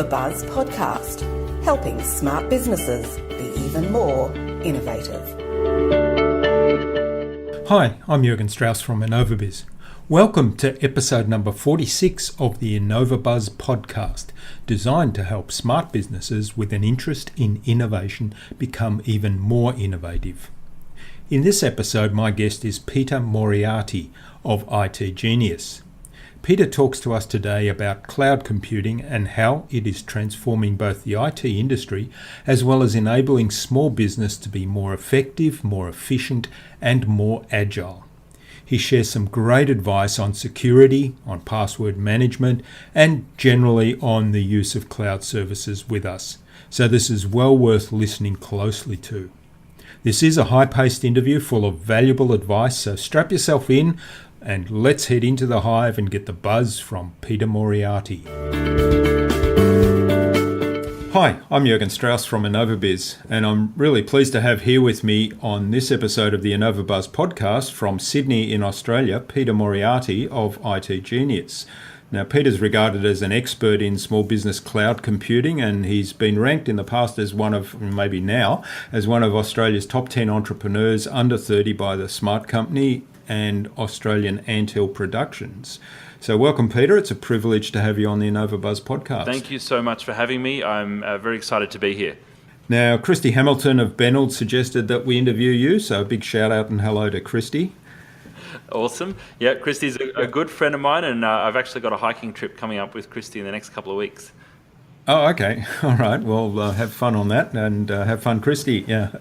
InnovaBuzz podcast, helping smart businesses be even more innovative. Hi, I'm Jürgen Strauss from InnovaBuzz. Welcome to episode number 46 of the InnovaBuzz podcast, designed to help smart businesses with an interest in innovation become even more innovative. In this episode, my guest is Peter Moriarty of itGenius. Peter talks to us today about cloud computing and how it is transforming both the IT industry as well as enabling small business to be more effective, more efficient, and more agile. He shares some great advice on security, on password management, and generally on the use of cloud services with us. So this is well worth listening closely to. This is a high-paced interview full of valuable advice, so strap yourself in and let's head into the hive and get the buzz from Peter Moriarty. Hi, I'm Jürgen Strauss from InnovaBuzz, and I'm really pleased to have here with me on this episode of the InnovaBuzz podcast from Sydney in Australia, Peter Moriarty of itGenius. Now, Peter's regarded as an expert in small business cloud computing, and he's been ranked in the past as one of Australia's top 10 entrepreneurs under 30 by the Smart Company and Australian Anthill Productions. So welcome, Peter. It's a privilege to have you on the InnovaBuzz podcast. Thank you so much for having me. I'm very excited to be here. Now, Christy Hamilton of Benald suggested that we interview you, so a big shout out and hello to Christy. Awesome. Yeah, Christy's a good friend of mine, and I've actually got a hiking trip coming up with Christy in the next couple of weeks. Oh, okay. All right. Well, have fun on that, and have fun, Christy. Yeah.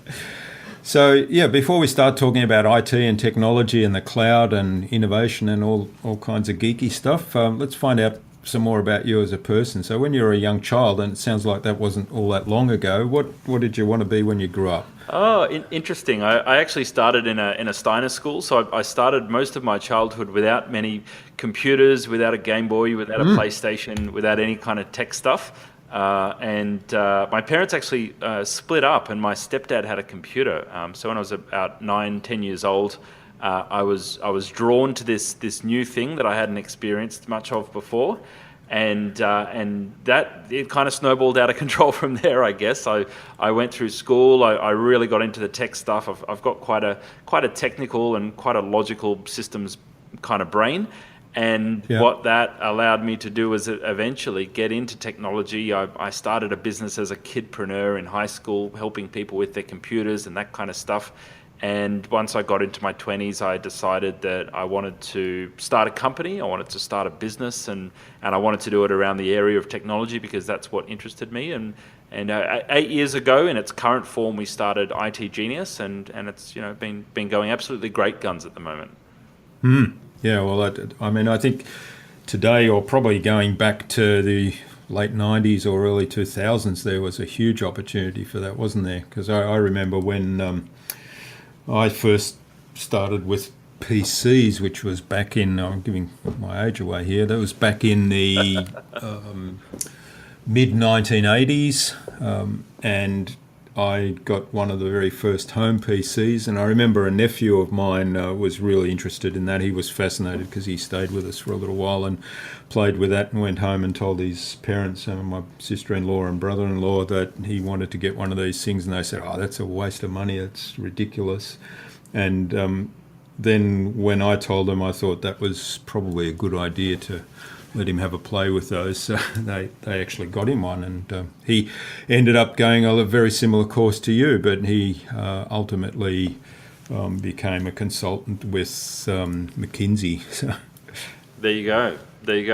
So, yeah, before we start talking about IT and technology and the cloud and innovation and all kinds of geeky stuff, let's find out some more about you as a person. So when you were a young child, and it sounds like that wasn't all that long ago, what did you want to be when you grew up? Oh, interesting. I actually started in a Steiner school, so I started most of my childhood without many computers, without a Game Boy, without a PlayStation, without any kind of tech stuff. And my parents actually split up, and my stepdad had a computer. So when I was about 9-10 years old, I was drawn to this new thing that I hadn't experienced much of before, and that it kind of snowballed out of control from there, I guess. I went through school. I really got into the tech stuff. I've got quite a technical and quite a logical systems kind of brain. And what that allowed me to do was eventually get into technology. I started a business as a kidpreneur in high school, helping people with their computers and that kind of stuff. And once I got into my 20s, I decided that I wanted to start a company. I wanted to start a business, and I wanted to do it around the area of technology because that's what interested me. And 8 years ago, in its current form, we started itGenius, and it's been going absolutely great guns at the moment. Yeah, well, I think today, or probably going back to the late 90s or early 2000s, there was a huge opportunity for that, wasn't there? Because I remember when I first started with PCs, which was back in, I'm giving my age away here, that was back in the mid-1980s, and I got one of the very first home PCs, and I remember a nephew of mine was really interested in that. He was fascinated because he stayed with us for a little while and played with that and went home and told his parents, my sister-in-law and brother-in-law, that he wanted to get one of these things, and they said, oh, that's a waste of money, it's ridiculous. And then when I told them, I thought that was probably a good idea to let him have a play with those. So they actually got him one, and he ended up going a very similar course to you, but he ultimately became a consultant with McKinsey. So there you go.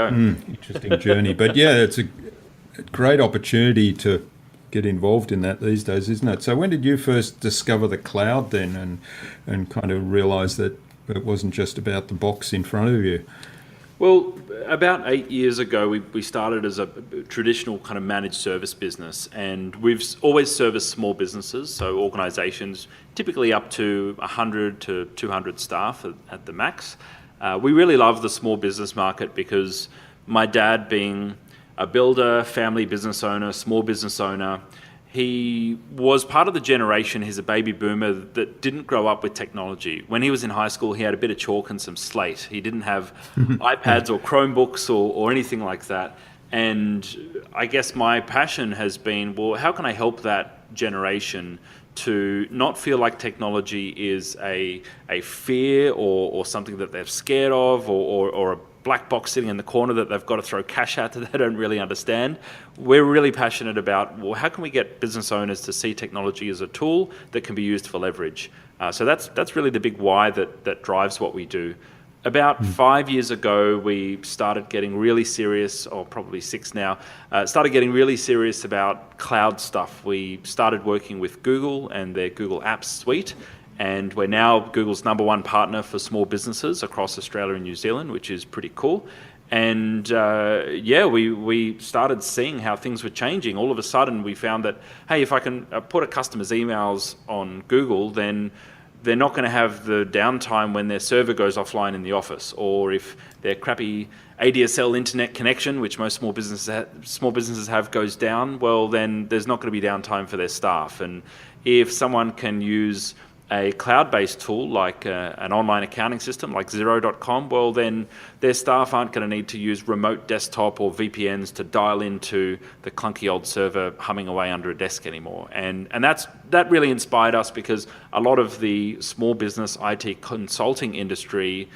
Interesting journey. But yeah, it's a great opportunity to get involved in that these days, isn't it? So when did you first discover the cloud then, and kind of realise that it wasn't just about the box in front of you? Well, about 8 years ago, we started as a traditional kind of managed service business, and we've always serviced small businesses, so organisations typically up to 100 to 200 staff at the max. We really love the small business market because my dad, being a builder, family business owner, small business owner, he was part of the generation, he's a baby boomer, that didn't grow up with technology. When he was in high school, he had a bit of chalk and some slate. He didn't have iPads or Chromebooks or anything like that. And I guess my passion has been, well, how can I help that generation to not feel like technology is a fear or something that they're scared of or a black box sitting in the corner that they've got to throw cash at that they don't really understand. We're really passionate about, well, how can we get business owners to see technology as a tool that can be used for leverage? So that's really the big why that drives what we do. About 5 years ago, we started getting really serious, or probably 6 now, started getting really serious about cloud stuff. We started working with Google and their Google Apps suite, and we're now Google's #1 partner for small businesses across Australia and New Zealand, which is pretty cool. And we started seeing how things were changing. All of a sudden, we found that, hey, if I can put a customer's emails on Google, then they're not going to have the downtime when their server goes offline in the office, or if their crappy ADSL internet connection, which most small businesses have, goes down, well, then there's not going to be downtime for their staff. And if someone can use a cloud-based tool like an online accounting system like Xero.com, well, then their staff aren't going to need to use remote desktop or VPNs to dial into the clunky old server humming away under a desk anymore. And that really inspired us, because a lot of the small business IT consulting industry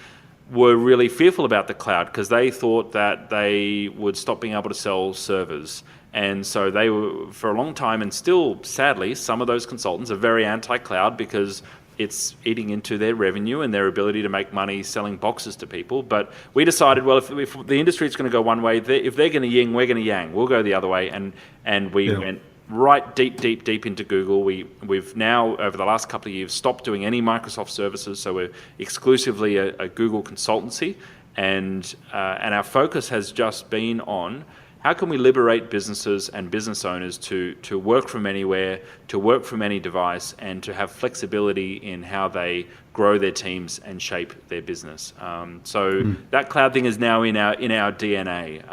were really fearful about the cloud, because they thought that they would stop being able to sell servers. And so they were, for a long time, and still, sadly, some of those consultants are very anti-cloud because it's eating into their revenue and their ability to make money selling boxes to people. But we decided, well, if the industry is going to go one way, if they're going to yin, we're going to yang. We'll go the other way. And we went right deep into Google. We've now, over the last couple of years, stopped doing any Microsoft services. So we're exclusively a Google consultancy. And our focus has just been on, how can we liberate businesses and business owners to work from anywhere, to work from any device, and to have flexibility in how they grow their teams and shape their business? That cloud thing is now in our DNA.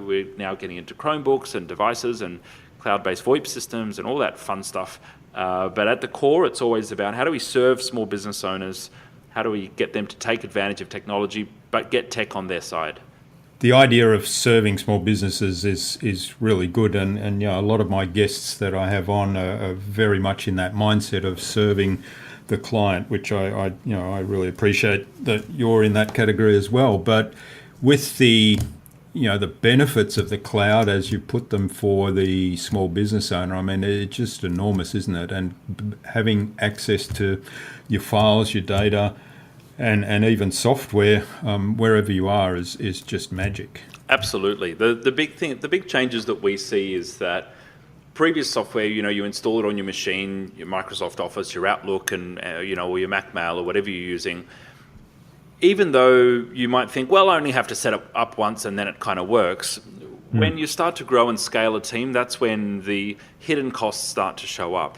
We're now getting into Chromebooks and devices and cloud-based VoIP systems and all that fun stuff. But at the core, it's always about, how do we serve small business owners? How do we get them to take advantage of technology, but get tech on their side? The idea of serving small businesses is really good, and a lot of my guests that I have on are very much in that mindset of serving the client, which I really appreciate that you're in that category as well. But with the benefits of the cloud as you put them for the small business owner, I mean, it's just enormous, isn't it? And having access to your files, your data, and even software wherever you are is just magic. Absolutely. The big changes that we see is that previous software, you install it on your machine, your Microsoft Office, your Outlook, and or your Mac Mail or whatever you're using. Even though you might think, well, I only have to set it up once and then it kind of works. When you start to grow and scale a team, that's when the hidden costs start to show up.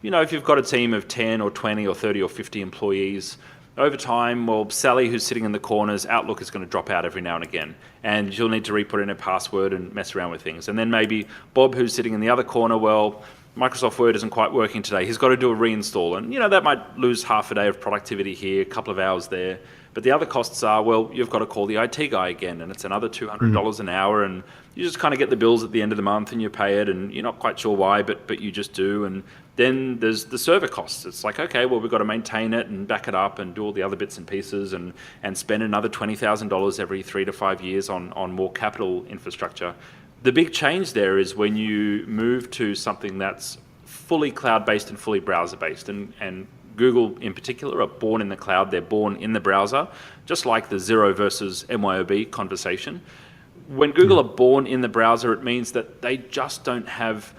If you've got a team of 10 or 20 or 30 or 50 employees, over time, well, Sally, who's sitting in the corners, Outlook is going to drop out every now and again, and she'll need to re-put in her password and mess around with things. And then maybe Bob, who's sitting in the other corner, well, Microsoft Word isn't quite working today. He's got to do a reinstall, and that might lose half a day of productivity here, a couple of hours there. But the other costs are, well, you've got to call the IT guy again, and it's another $200 an hour, and you just kind of get the bills at the end of the month and you pay it, and you're not quite sure why, but you just do. And then there's the server costs. It's like, okay, well, we've got to maintain it and back it up and do all the other bits and pieces and spend another $20,000 every 3 to 5 years on more capital infrastructure. The big change there is when you move to something that's fully cloud-based and fully browser-based, and Google in particular are born in the cloud, they're born in the browser, just like the Xero versus MYOB conversation. When Google are born in the browser, it means that they just don't have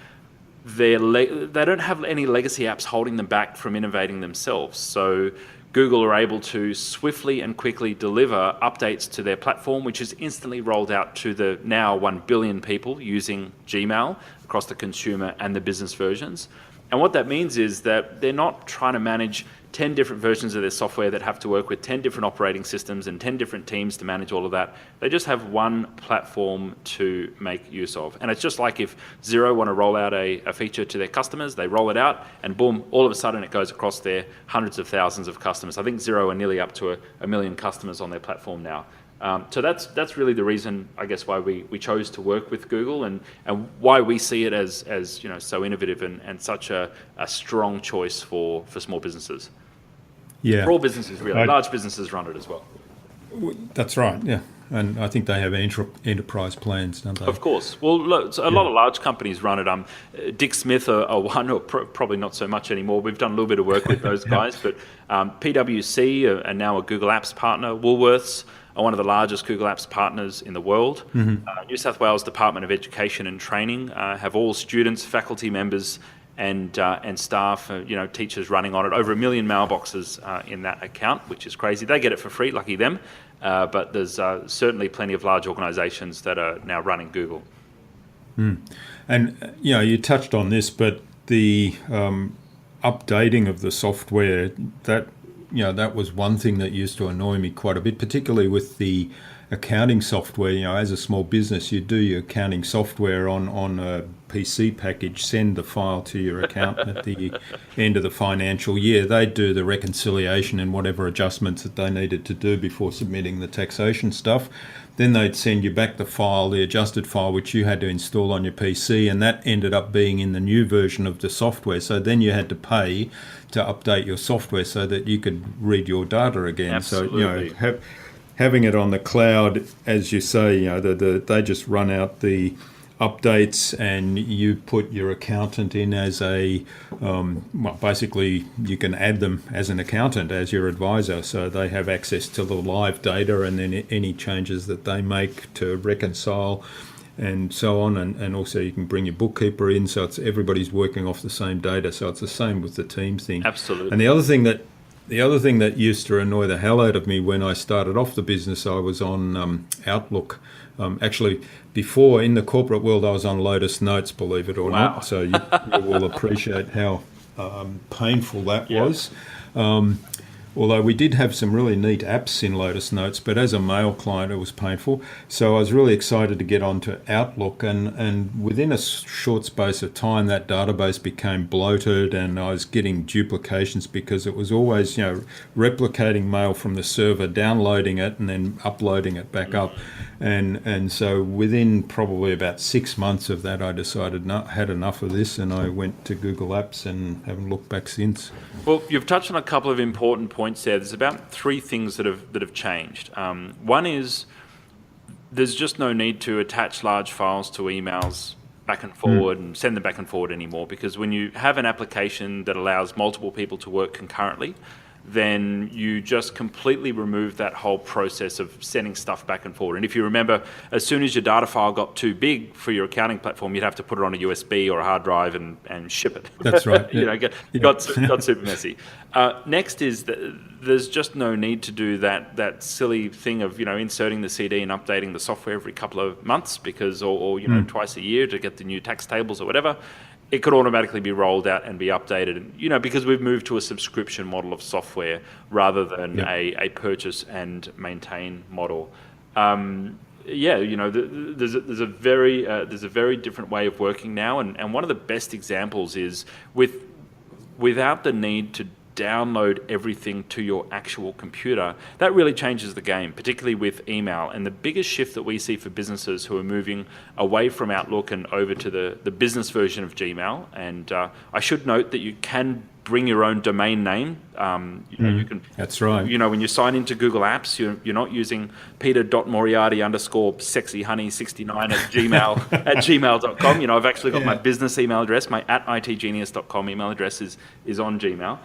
they don't have any legacy apps holding them back from innovating themselves. So Google are able to swiftly and quickly deliver updates to their platform, which is instantly rolled out to the now 1 billion people using Gmail across the consumer and the business versions. And what that means is that they're not trying to manage 10 different versions of their software that have to work with 10 different operating systems and 10 different teams to manage all of that. They just have one platform to make use of. And it's just like if Xero want to roll out a feature to their customers, they roll it out and boom, all of a sudden it goes across their hundreds of thousands of customers. I think Xero are nearly up to a million customers on their platform now. So that's really the reason, I guess, why we chose to work with Google, and why we see it as so innovative and such a strong choice for small businesses. Yeah. For all businesses, really. Large businesses run it as well. That's right, yeah. And I think they have enterprise plans, don't they? Of course. Well, look, so a lot of large companies run it. Dick Smith are one, or probably not so much anymore. We've done a little bit of work with those guys, but PwC are now a Google Apps partner. Woolworths are one of the largest Google Apps partners in the world. New South Wales Department of Education and Training have all students, faculty members, and staff, teachers running on it. Over 1 million mailboxes in that account, which is crazy. They get it for free, lucky them. But there's certainly plenty of large organisations that are now running Google. And you touched on this, but the updating of the software, that was one thing that used to annoy me quite a bit, particularly with the accounting software. As a small business, you do your accounting software on a PC package, send the file to your accountant at the end of the financial year. They'd do the reconciliation and whatever adjustments that they needed to do before submitting the taxation stuff. Then they'd send you back the file, the adjusted file, which you had to install on your PC, and that ended up being in the new version of the software. So then you had to pay to update your software so that you could read your data again. Absolutely. So, having it on the cloud, as you say, they just run out the updates, and you put your accountant in as basically you can add them as an accountant, as your advisor, so they have access to the live data, and then any changes that they make to reconcile and so on, and also you can bring your bookkeeper in, so everybody's working off the same data. So it's the same with the team thing. Absolutely. And the other thing that used to annoy the hell out of me when I started off the business, I was on Outlook. Actually, before, in the corporate world, I was on Lotus Notes, believe it or not. So you will appreciate how painful that was. Although we did have some really neat apps in Lotus Notes, but as a mail client, it was painful. So I was really excited to get onto Outlook, and within a short space of time, that database became bloated, and I was getting duplications because it was always, replicating mail from the server, downloading it, and then uploading it back up. And so within probably about 6 months of that, I decided had enough of this, and I went to Google Apps and haven't looked back since. Well, you've touched on a couple of important points there. There's about 3 things that have changed. One is there's just no need to attach large files to emails back and forward and send them back and forward anymore, because when you have an application that allows multiple people to work concurrently, then you just completely remove that whole process of sending stuff back and forward. And if you remember, as soon as your data file got too big for your accounting platform, you'd have to put it on a USB or a hard drive and ship it. That's right. Got super messy. Next is that there's just no need to do that silly thing of inserting the CD and updating the software every couple of months, because or twice a year to get the new tax tables or whatever. It could automatically be rolled out and be updated, because we've moved to a subscription model of software rather than a purchase and maintain model. There's a very different way of working now, and one of the best examples is without the need to download everything to your actual computer. That really changes the game, particularly with email. And the biggest shift that we see for businesses who are moving away from Outlook and over to the business version of Gmail. And I should note that you can bring your own domain name. You can. That's right. When you sign into Google Apps, you're not using peter.moriarty_sexyhoney69 at gmail.com. I've actually got my business email address, my @itgenius.com email address is on Gmail.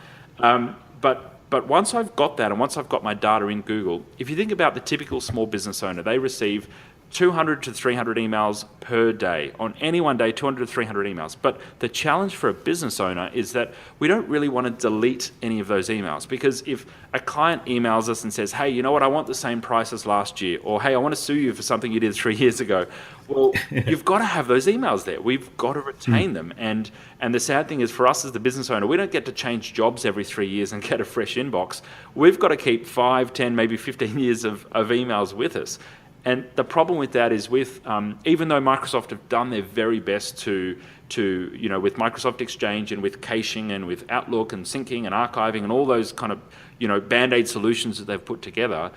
But once I've got that, and once I've got my data in Google, if you think about the typical small business owner, they receive 200 to 300 emails per day. On any one day, 200 to 300 emails. But the challenge for a business owner is that we don't really want to delete any of those emails, because if a client emails us and says, hey, you know what, I want the same price as last year, or hey, I want to sue you for something you did 3 years ago, well, you've got to have those emails there. We've got to retain them. And the sad thing is, for us as the business owner, we don't get to change jobs every 3 years and get a fresh inbox. We've got to keep 5, 10, maybe 15 years of emails with us. And the problem with that is even though Microsoft have done their very best to with Microsoft Exchange and with caching and with Outlook and syncing and archiving and all those kind of, Band-Aid solutions that they've put together,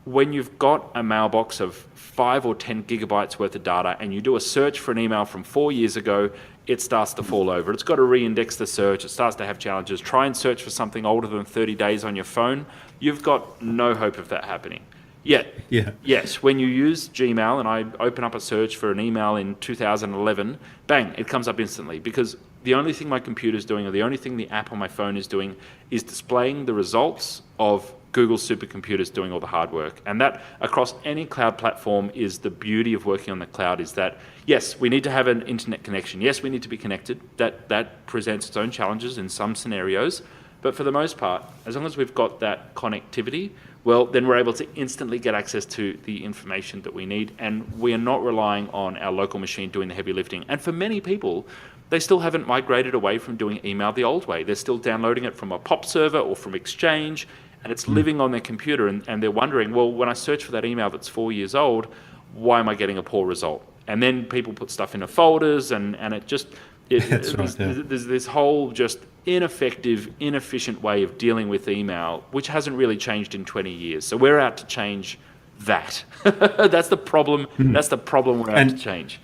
when you've got a mailbox of 5 or 10 gigabytes worth of data and you do a search for an email from 4 years ago, it starts to fall over. It's got to re-index the search. It starts to have challenges. Try and search for something older than 30 days on your phone. You've got no hope of that happening. Yet, yes, when you use Gmail and I open up a search for an email in 2011, bang, it comes up instantly, because the only thing my computer's doing, or the only thing the app on my phone is doing, is displaying the results of Google's supercomputers doing all the hard work. And that, across any cloud platform, is the beauty of working on the cloud, is that, yes, we need to have an internet connection. Yes, we need to be connected. That presents its own challenges in some scenarios. But for the most part, as long as we've got that connectivity, well, then we're able to instantly get access to the information that we need, and we are not relying on our local machine doing the heavy lifting. And for many people, they still haven't migrated away from doing email the old way. They're still downloading it from a POP server or from Exchange, and it's living on their computer, and they're wondering, well, when I search for that email that's 4 years old, why am I getting a poor result? And then people put stuff into folders, and it just... There's this whole just ineffective, inefficient way of dealing with email, which hasn't really changed in 20 years. So we're out to change that. That's the problem. That's the problem we're out to change.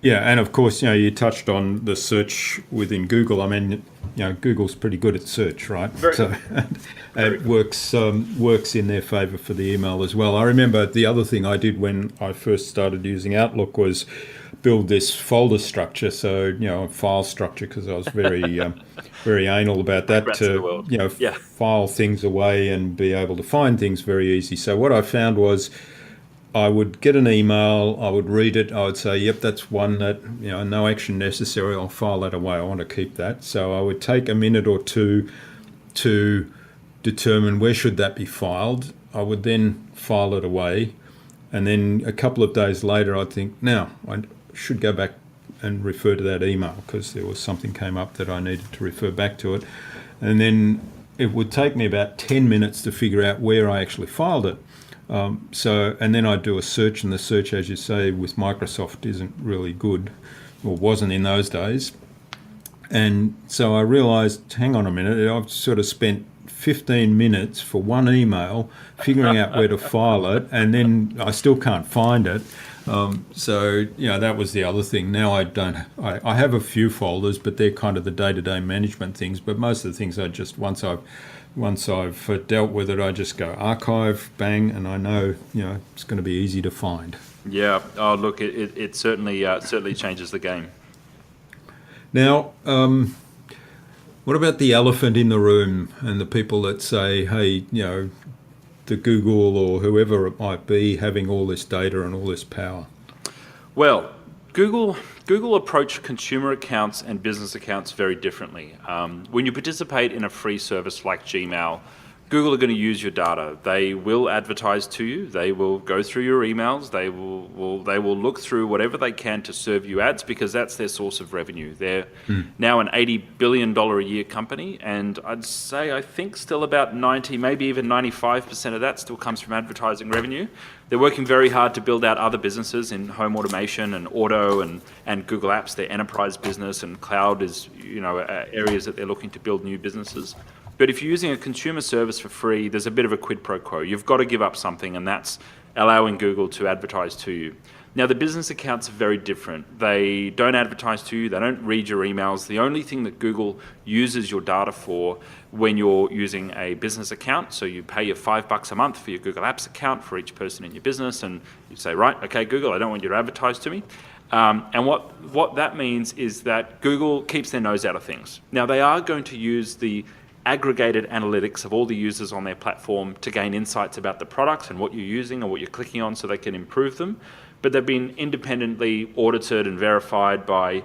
Yeah, and of course, you touched on the search within Google. I mean, Google's pretty good at search, right? So it works in their favour for the email as well. I remember the other thing I did when I first started using Outlook was build this folder structure, so a file structure, because I was very very anal about that, to file things away and be able to find things very easy. So what I found was I would get an email, I would read it, I would say, yep, that's one that no action necessary, I'll file that away, I want to keep that. So I would take a minute or two to determine where should that be filed. I would then file it away, and then a couple of days later I'd think, now I should go back and refer to that email because there was something came up that I needed to refer back to it. And then it would take me about 10 minutes to figure out where I actually filed it. And then I'd do a search, and the search, as you say, with Microsoft isn't really good, or wasn't in those days. And so I realised, hang on a minute, I've sort of spent 15 minutes for one email figuring out where to file it, and then I still can't find it. So that was the other thing. Now I have a few folders, but they're kind of the day-to-day management things. But most of the things I just, once I've dealt with it, I just go archive, bang, and I know it's going to be easy to find. Yeah. Oh, look, it certainly changes the game. Now, what about the elephant in the room and the people that say, hey, the Google or whoever it might be having all this data and all this power? Well, Google approach consumer accounts and business accounts very differently. When you participate in a free service like Gmail, Google are going to use your data. They will advertise to you. They will go through your emails. They will look through whatever they can to serve you ads, because that's their source of revenue. They're now an $80 billion a year company, and I'd say I think still about 90, maybe even 95% of that still comes from advertising revenue. They're working very hard to build out other businesses in home automation and auto and Google Apps. Their enterprise business and cloud is areas that they're looking to build new businesses. But if you're using a consumer service for free, there's a bit of a quid pro quo. You've got to give up something, and that's allowing Google to advertise to you. Now, the business accounts are very different. They don't advertise to you. They don't read your emails. The only thing that Google uses your data for when you're using a business account, so you pay your $5 a month for your Google Apps account for each person in your business, and you say, right, okay, Google, I don't want you to advertise to me. And what that means is that Google keeps their nose out of things. Now, they are going to use the aggregated analytics of all the users on their platform to gain insights about the products and what you're using and what you're clicking on so they can improve them. But they've been independently audited and verified by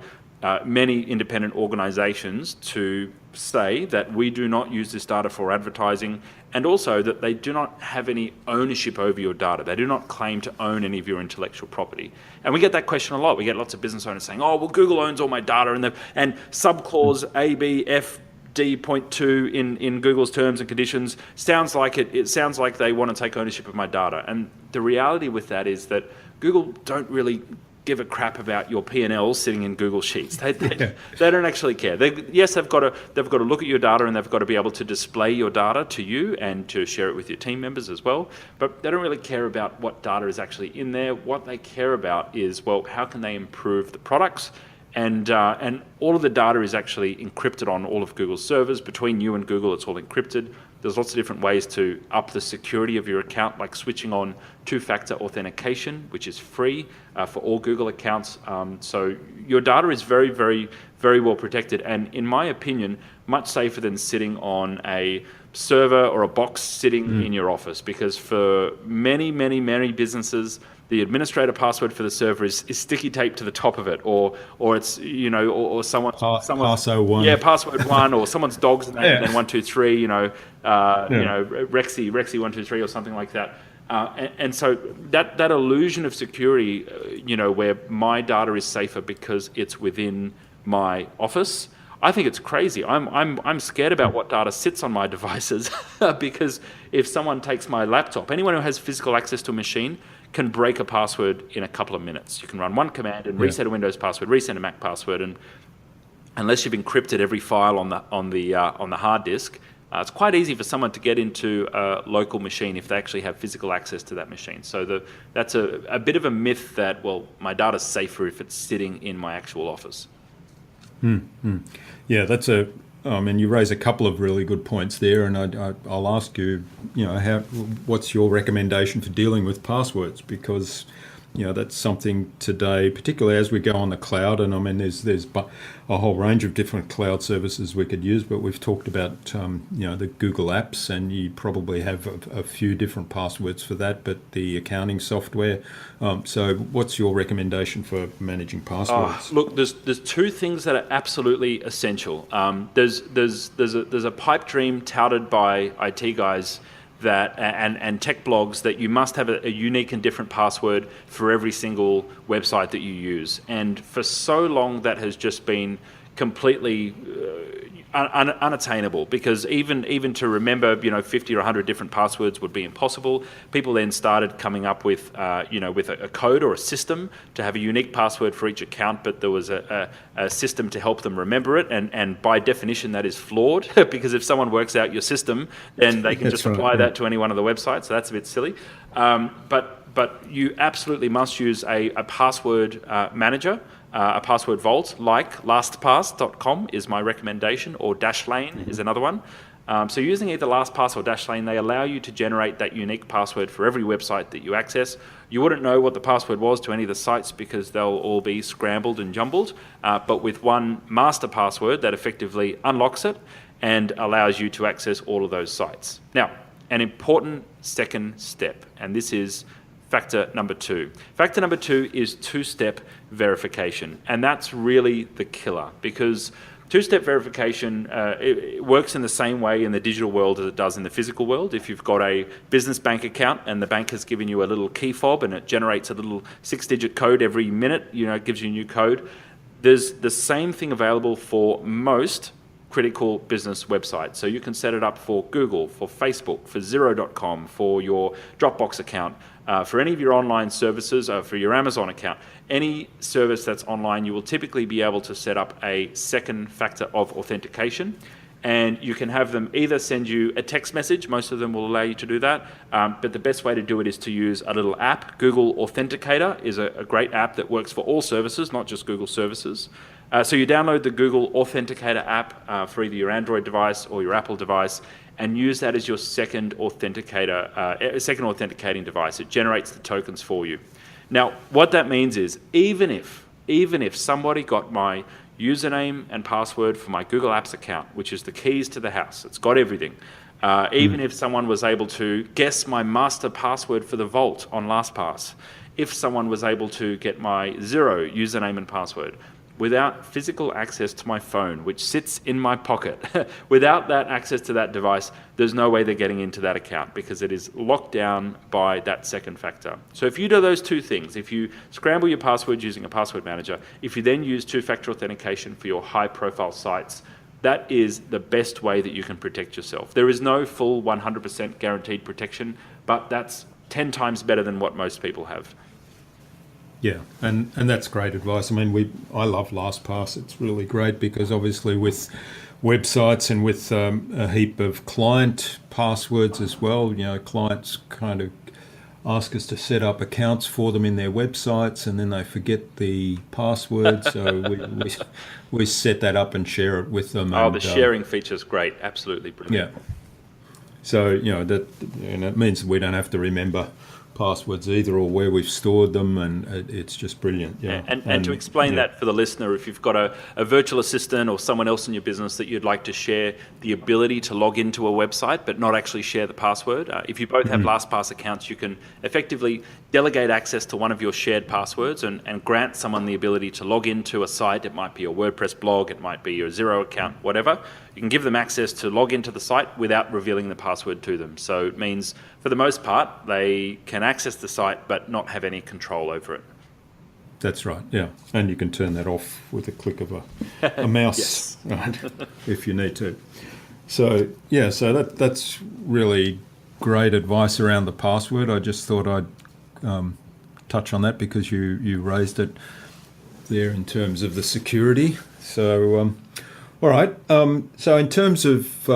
many independent organizations to say that we do not use this data for advertising, and also that they do not have any ownership over your data. They do not claim to own any of your intellectual property. And we get that question a lot. We get lots of business owners saying, oh, well, Google owns all my data, and subclause A, B, F, D.2 in Google's terms and conditions sounds like it sounds like they want to take ownership of my data. And the reality with that is that Google don't really give a crap about your P&L sitting in Google Sheets. They don't actually care. They've got to look at your data, and they've got to be able to display your data to you and to share it with your team members as well. But they don't really care about what data is actually in there. What they care about is, well, how can they improve the products? And all of the data is actually encrypted on all of Google's servers. Between you and Google, it's all encrypted. There's lots of different ways to up the security of your account, like switching on two-factor authentication, which is free for all Google accounts. So your data is very, very, very well protected, and in my opinion, much safer than sitting on a server or a box sitting in your office. Because for many, many, many businesses, the administrator password for the server is sticky taped to the top of it, or it's or someone's password one. Yeah, password one, or someone's dog's name, and then 123. Rexy 123 or something like that. And so that illusion of security, where my data is safer because it's within my office, I think it's crazy. I'm scared about what data sits on my devices because if someone takes my laptop, anyone who has physical access to a machine can break a password in a couple of minutes. You can run one command and reset a Windows password, reset a Mac password, and unless you've encrypted every file on the hard disk, it's quite easy for someone to get into a local machine if they actually have physical access to that machine. So that's a bit of a myth that, well, my data's safer if it's sitting in my actual office. Yeah, you raise a couple of really good points there, and I'll ask you, what's your recommendation for dealing with passwords? Because that's something today, particularly as we go on the cloud, and there's a whole range of different cloud services we could use, but we've talked about the Google apps, and you probably have a few different passwords for that, but the accounting software. So what's your recommendation for managing passwords? Look, there's two things that are absolutely essential. There's a pipe dream touted by IT guys and tech blogs that you must have a unique and different password for every single website that you use. And for so long, that has just been completely unattainable, because even to remember 50 or 100 different passwords would be impossible. People then started coming up with with a code or a system to have a unique password for each account, but there was a system to help them remember it, and by definition that is flawed because if someone works out your system, then they can just apply that to any one of the websites. So that's a bit silly. But you absolutely must use a password manager. A password vault like LastPass.com is my recommendation, or Dashlane is another one. So using either LastPass or Dashlane, they allow you to generate that unique password for every website that you access. You wouldn't know what the password was to any of the sites because they'll all be scrambled and jumbled, but with one master password that effectively unlocks it and allows you to access all of those sites. Now, an important second step, and this is factor number 2. Factor number 2 is two-step verification, and that's really the killer, because two-step verification it works in the same way in the digital world as it does in the physical world. If you've got a business bank account and the bank has given you a little key fob and it generates a little 6-digit code every minute, it gives you a new code. There's the same thing available for most critical business websites. So you can set it up for Google, for Facebook, for Xero.com, for your Dropbox account, for any of your online services, for your Amazon account. Any service that's online, you will typically be able to set up a second factor of authentication, and you can have them either send you a text message. Most of them will allow you to do that, but the best way to do it is to use a little app. Google Authenticator is a great app that works for all services, not just Google services. So you download the Google Authenticator app for either your Android device or your Apple device, and use that as your second authenticating device. It generates the tokens for you. Now, what that means is, even if somebody got my username and password for my Google Apps account, which is the keys to the house, it's got everything. Even if someone was able to guess my master password for the vault on LastPass, if someone was able to get my Xero username and password, without physical access to my phone, which sits in my pocket, without that access to that device, there's no way they're getting into that account because it is locked down by that second factor. So if you do those two things, if you scramble your password using a password manager, if you then use two-factor authentication for your high-profile sites, that is the best way that you can protect yourself. There is no full 100% guaranteed protection, but that's 10 times better than what most people have. Yeah, and that's great advice. I mean, I love LastPass. It's really great because obviously with websites and with a heap of client passwords as well, clients kind of ask us to set up accounts for them in their websites, and then they forget the password. So we set that up and share it with them. Oh, and, the sharing feature is great. Absolutely brilliant. Yeah. So it means we don't have to remember passwords either, or where we've stored them, and it's just brilliant. Yeah. And to explain that for the listener, if you've got a virtual assistant or someone else in your business that you'd like to share the ability to log into a website but not actually share the password, if you both have LastPass accounts, you can effectively delegate access to one of your shared passwords and grant someone the ability to log into a site. It might be a WordPress blog, it might be your Xero account, whatever. You can give them access to log into the site without revealing the password to them. So it means, for the most part, they can access the site but not have any control over it. That's right, yeah. And you can turn that off with a click of a mouse, right, if you need to. So, yeah, so that's really great advice around the password. I just thought I'd touch on that because you raised it there in terms of the security. So, all right. So in terms of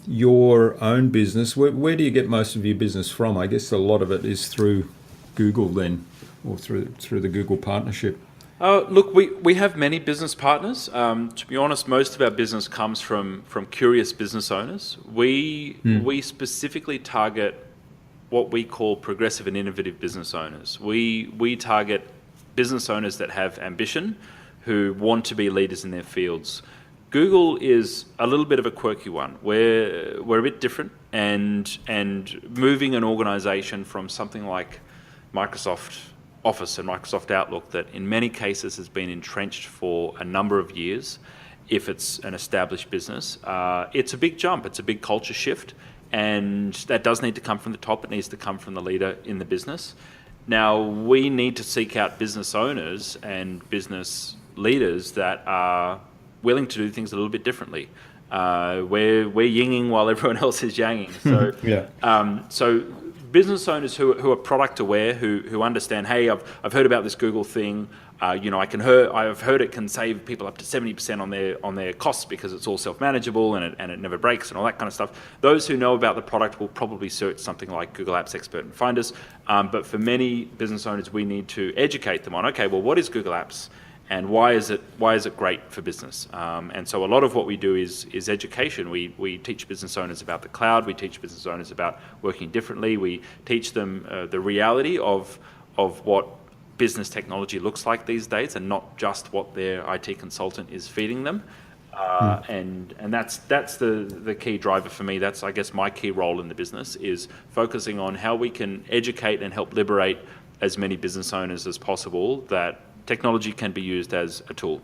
your own business, where do you get most of your business from? I guess a lot of it is through Google then, or through the Google partnership. Look, we have many business partners. To be honest, most of our business comes from curious business owners. We specifically target what we call progressive and innovative business owners. We target business owners that have ambition, who want to be leaders in their fields. Google is a little bit of a quirky one. We're a bit different, and moving an organization from something like Microsoft Office and Microsoft Outlook that in many cases has been entrenched for a number of years, if it's an established business, it's a big jump, it's a big culture shift, and that does need to come from the top. It needs to come from the leader in the business. Now, we need to seek out business owners and business leaders that are willing to do things a little bit differently. We're yinging while everyone else is yanging. So, so business owners who are product aware, who understand, hey, I've heard about this Google thing. I've heard it can save people up to 70% on their costs because it's all self-manageable and it never breaks and all that kind of stuff. Those who know about the product will probably search something like Google Apps Expert and find us. But for many business owners, we need to educate them on, okay, well, what is Google Apps? And why is it great for business? And so a lot of what we do is education. We teach business owners about the cloud. We teach business owners about working differently. We teach them the reality of what business technology looks like these days, and not just what their IT consultant is feeding them. And that's the key driver for me. That's, I guess, my key role in the business, is focusing on how we can educate and help liberate as many business owners as possible that technology can be used as a tool.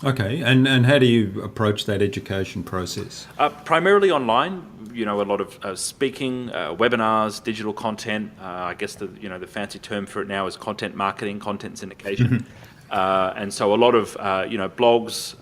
Okay, and how do you approach that education process? Primarily online. A lot of speaking, webinars, digital content. I guess the fancy term for it now is content marketing, content syndication. And so a lot of blogs,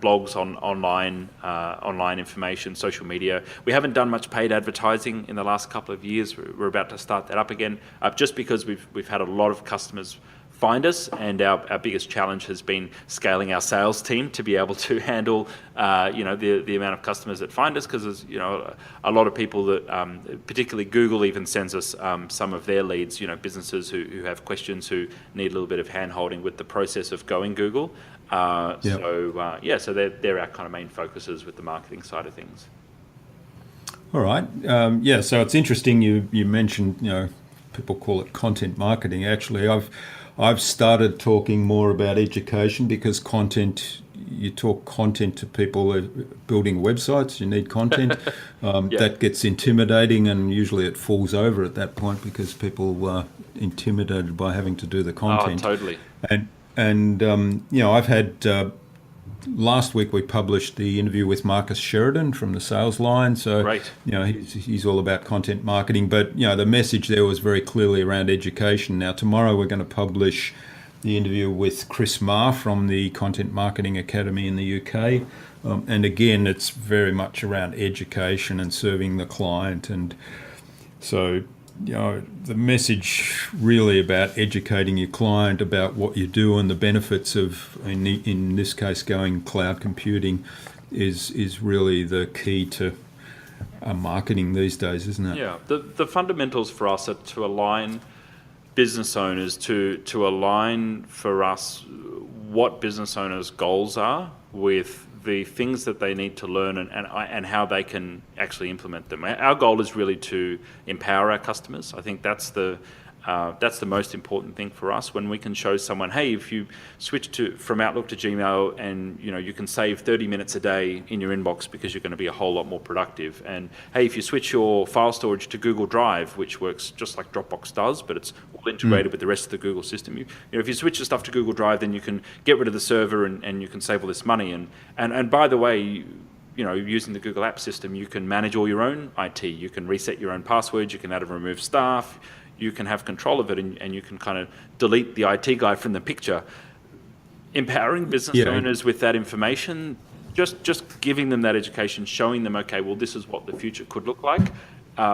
blogs on online information, social media. We haven't done much paid advertising in the last couple of years. We're about to start that up again, just because we've had a lot of customers find us, and our biggest challenge has been scaling our sales team to be able to handle the amount of customers that find us, because there's a lot of people that particularly Google even sends us some of their leads, businesses who have questions, who need a little bit of hand holding with the process of going Google. So they're our kind of main focuses with the marketing side of things. All right. So it's interesting you mentioned, people call it content marketing. Actually, I've started talking more about education, because you talk content to people building websites, you need content. That gets intimidating, and usually it falls over at that point because people are intimidated by having to do the content. Oh, totally. And I've had... last week we published the interview with Marcus Sheridan from the Sales Line. So, right. He's all about content marketing, but, the message there was very clearly around education. Now, tomorrow we're going to publish the interview with Chris Marr from the Content Marketing Academy in the UK. And again, it's very much around education and serving the client. And so, the message really about educating your client about what you do and the benefits of, in this case, going cloud computing is really the key to marketing these days, isn't it? Yeah, the fundamentals for us are to align business owners, to align for us what business owners' goals are with the things that they need to learn and how they can actually implement them. Our goal is really to empower our customers. I think that's the most important thing for us. When we can show someone, hey, if you switch from Outlook to Gmail, and you can save 30 minutes a day in your inbox because you're going to be a whole lot more productive. And hey, if you switch your file storage to Google Drive, which works just like Dropbox does, but it's all integrated with the rest of the Google system. If you switch the stuff to Google Drive, then you can get rid of the server and you can save all this money. And by the way, using the Google Apps system, you can manage all your own IT. You can reset your own passwords. You can add and remove staff. You can have control of it, and you can kind of delete the IT guy from the picture. Empowering business owners with that information, just giving them that education, showing them, okay, well, this is what the future could look like.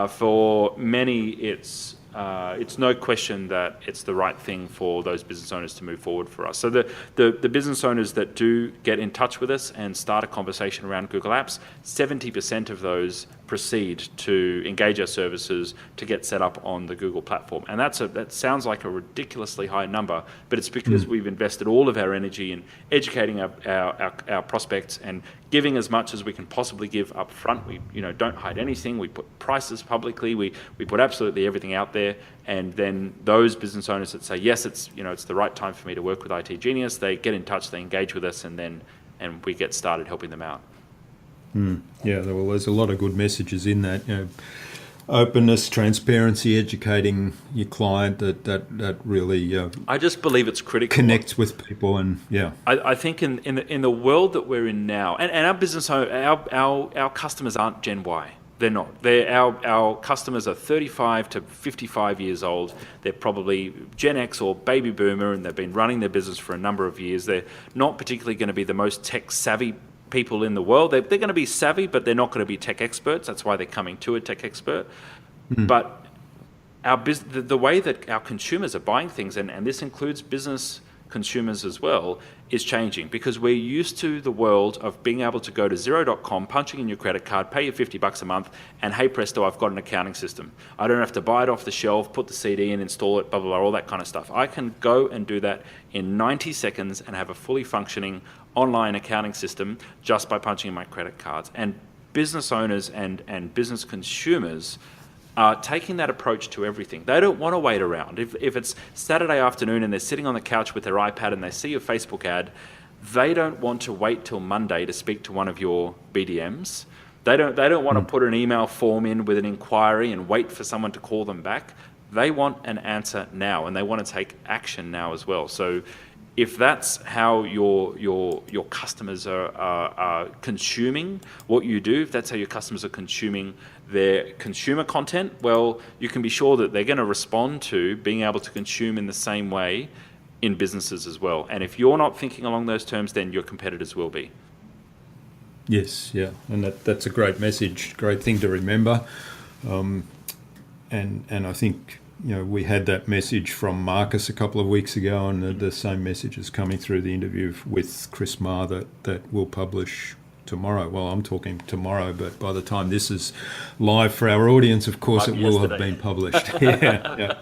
For many, it's no question that it's the right thing for those business owners to move forward for us. So the business owners that do get in touch with us and start a conversation around Google Apps, 70% of those proceed to engage our services to get set up on the Google platform. And that sounds like a ridiculously high number, but it's because we've invested all of our energy in educating our prospects and giving as much as we can possibly give up front. We don't hide anything. We put prices publicly. We put absolutely everything out there. And then those business owners that say, yes, it's the right time for me to work with itGenius, they get in touch, they engage with us, and we get started helping them out. Yeah, well, there's a lot of good messages in that. Openness, transparency, educating your client that really I just believe it's critical. Connects with people, and I think in the world that we're in now, and our business our customers aren't Gen Y. They're not. Our customers are 35 to 55 years old. They're probably Gen X or baby boomer, and they've been running their business for a number of years. They're not particularly going to be the most tech savvy people in the world. They're going to be savvy, but they're not going to be tech experts. That's why they're coming to a tech expert. But the way that our consumers are buying things, and this includes business consumers as well, is changing, because we're used to the world of being able to go to Xero.com, punching in your credit card, pay you $50 a month, and hey presto, I've got an accounting system. I don't have to buy it off the shelf, put the CD in, install it, blah, blah, blah, all that kind of stuff. I can go and do that in 90 seconds and have a fully functioning online accounting system just by punching in my credit cards. And business owners and business consumers are taking that approach to everything. They don't want to wait around. If it's Saturday afternoon and they're sitting on the couch with their iPad and they see a Facebook ad, they don't want to wait till Monday to speak to one of your BDMs. They don't want to put an email form in with an inquiry and wait for someone to call them back. They want an answer now, and they want to take action now as well. So if that's how your customers are consuming what you do, if that's how your customers are consuming their consumer content, well, you can be sure that they're going to respond to being able to consume in the same way in businesses as well. And if you're not thinking along those terms, then your competitors will be. Yes, yeah, and that's a great message, great thing to remember. And I think we had that message from Marcus a couple of weeks ago, and the same message is coming through the interview with Chris Marr that we'll publish tomorrow. Well, I'm talking tomorrow, but by the time this is live for our audience, of course, it will have been published. Yeah.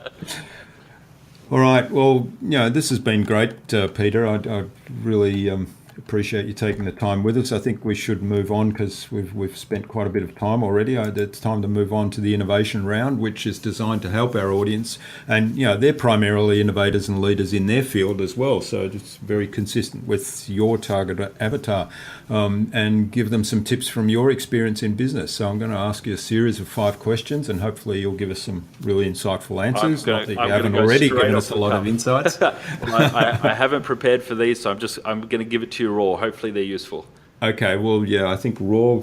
All right. Well, this has been great, Peter. I really appreciate you taking the time with us. I think we should move on because we've spent quite a bit of time already. It's time to move on to the innovation round, which is designed to help our audience. And, they're primarily innovators and leaders in their field as well. So it's very consistent with your target avatar, and give them some tips from your experience in business. So I'm going to ask you a series of 5 questions, and hopefully you'll give us some really insightful answers. Not that you haven't already given us a lot of insights. Well, I haven't prepared for these, so I'm going to give it to you raw. Hopefully they're useful. Okay, well, I think raw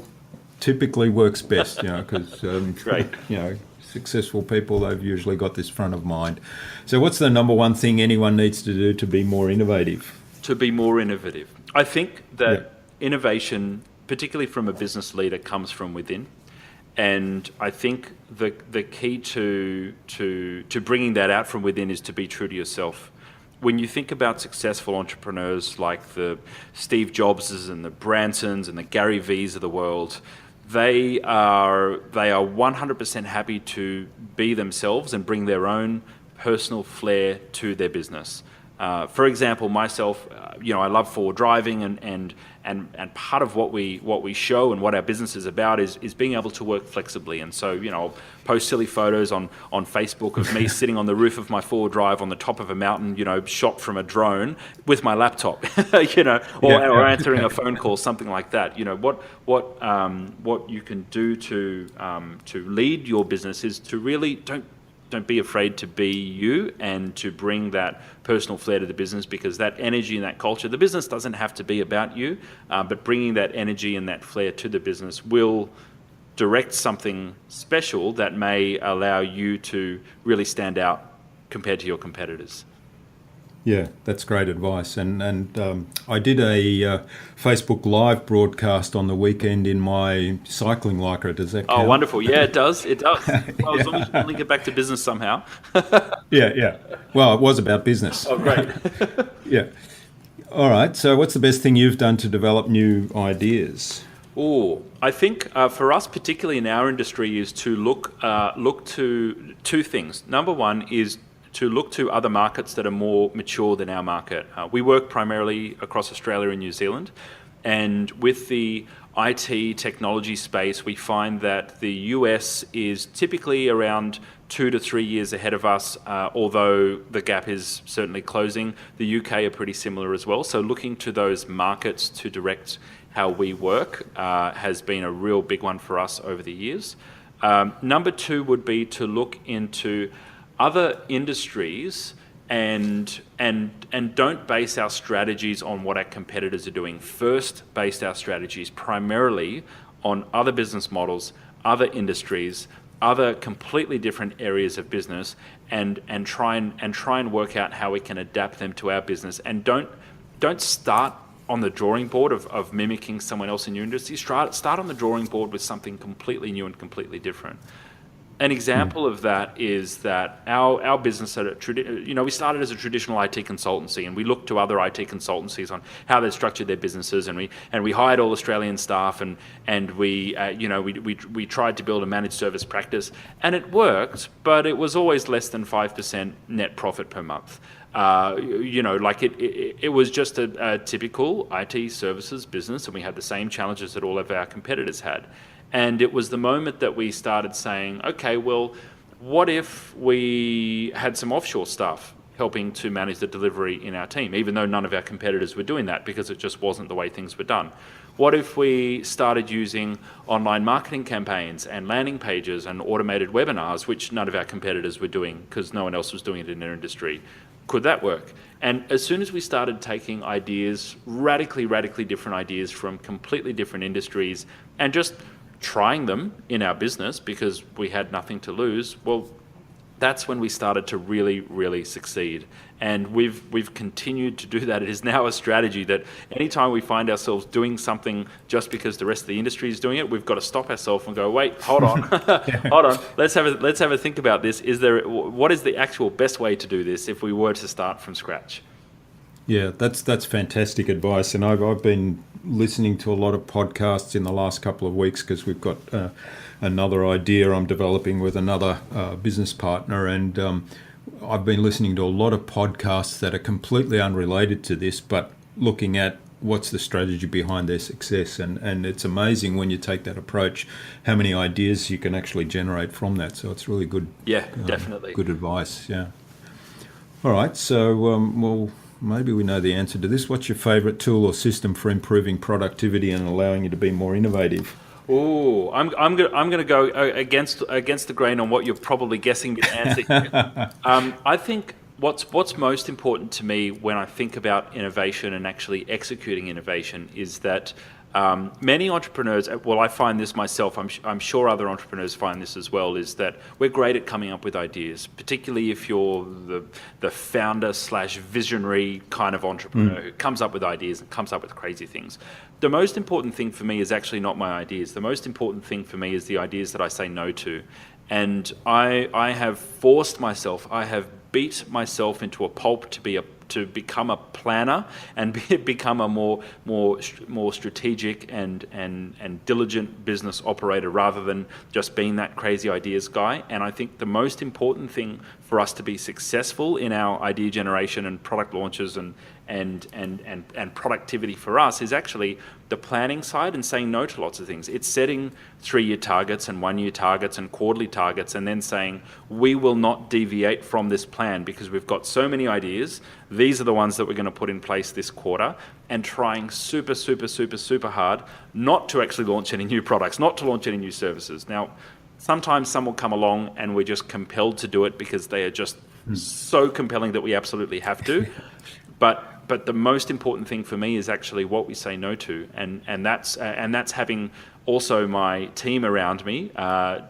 typically works best, because Great. Successful people, they've usually got this front of mind. So what's the number one thing anyone needs to do to be more innovative? To be more innovative. I think that innovation, particularly from a business leader, comes from within. And I think the key to bringing that out from within is to be true to yourself. When you think about successful entrepreneurs like the Steve Jobses and the Bransons and the Gary V's of the world, they are 100% happy to be themselves and bring their own personal flair to their business. For example, myself, I love forward driving, and part of what we show and what our business is about is being able to work flexibly. And so, I'll post silly photos on Facebook of me sitting on the roof of my forward drive on the top of a mountain, shot from a drone with my laptop, or answering a phone call, something like that. What you can do to lead your business is to really don't be afraid to be you and to bring that personal flair to the business, because that energy and that culture, the business doesn't have to be about you, but bringing that energy and that flair to the business will direct something special that may allow you to really stand out compared to your competitors. Yeah, that's great advice. And I did a Facebook Live broadcast on the weekend in my cycling Lycra. Does that count? Oh, wonderful. Yeah, it does. It does. Well, as long as you can link it back to business somehow. Yeah. Well, it was about business. Oh, great. Yeah. All right. So what's the best thing you've done to develop new ideas? Oh, I think for us, particularly in our industry, is to look to two things. Number one is to look to other markets that are more mature than our market. We work primarily across Australia and New Zealand, and with the IT technology space, we find that the US is typically around 2 to 3 years ahead of us, although the gap is certainly closing. The UK are pretty similar as well, so looking to those markets to direct how we work has been a real big one for us over the years. Number two would be to look into other industries and don't base our strategies on what our competitors are doing. First, base our strategies primarily on other business models, other industries, other completely different areas of business, and try and work out how we can adapt them to our business. And don't start on the drawing board of mimicking someone else in your industry. Start on the drawing board with something completely new and completely different. An example of that is that our business, we started as a traditional IT consultancy, and we looked to other IT consultancies on how they structured their businesses, and we hired all Australian staff, and we tried to build a managed service practice, and it worked, but it was always less than 5% net profit per month. It was just a typical IT services business, and we had the same challenges that all of our competitors had. And it was the moment that we started saying, okay, well, what if we had some offshore staff helping to manage the delivery in our team, even though none of our competitors were doing that because it just wasn't the way things were done? What if we started using online marketing campaigns and landing pages and automated webinars, which none of our competitors were doing because no one else was doing it in their industry? Could that work? And as soon as we started taking ideas, radically different ideas from completely different industries, and just trying them in our business because we had nothing to lose, well, that's when we started to really succeed. And we've continued to do that. It is now a strategy that anytime we find ourselves doing something just because the rest of the industry is doing it, we've got to stop ourselves and go, wait, hold on, hold on. Let's have a think about this. What is the actual best way to do this if we were to start from scratch? Yeah, that's fantastic advice. And I've been listening to a lot of podcasts in the last couple of weeks because we've got another idea I'm developing with another business partner, and I've been listening to a lot of podcasts that are completely unrelated to this, but looking at what's the strategy behind their success. And it's amazing when you take that approach, how many ideas you can actually generate from that. So it's really good. Yeah, definitely. Good advice, yeah. All right, so, well, maybe we know the answer to this. What's your favourite tool or system for improving productivity and allowing you to be more innovative? Oh, I'm going to go against the grain on what you're probably guessing the answer here. I think what's most important to me when I think about innovation and actually executing innovation is that Many entrepreneurs, well, I find this myself, I'm sure other entrepreneurs find this as well, is that we're great at coming up with ideas, particularly if you're the founder / visionary kind of entrepreneur who comes up with ideas and comes up with crazy things. The most important thing for me is actually not my ideas. The most important thing for me is the ideas that I say no to. And I have forced myself, I have beat myself into a pulp to become a planner and become a more strategic and diligent business operator rather than just being that crazy ideas guy. And I think the most important thing for us to be successful in our idea generation and product launches and productivity for us is actually the planning side and saying no to lots of things. It's setting 3-year targets and 1-year targets and quarterly targets and then saying we will not deviate from this plan because we've got so many ideas. These are the ones that we're going to put in place this quarter, and trying super hard not to actually launch any new products, not to launch any new services. Now, sometimes some will come along and we're just compelled to do it because they are just so compelling that we absolutely have to. But the most important thing for me is actually what we say no to, and that's having also my team around me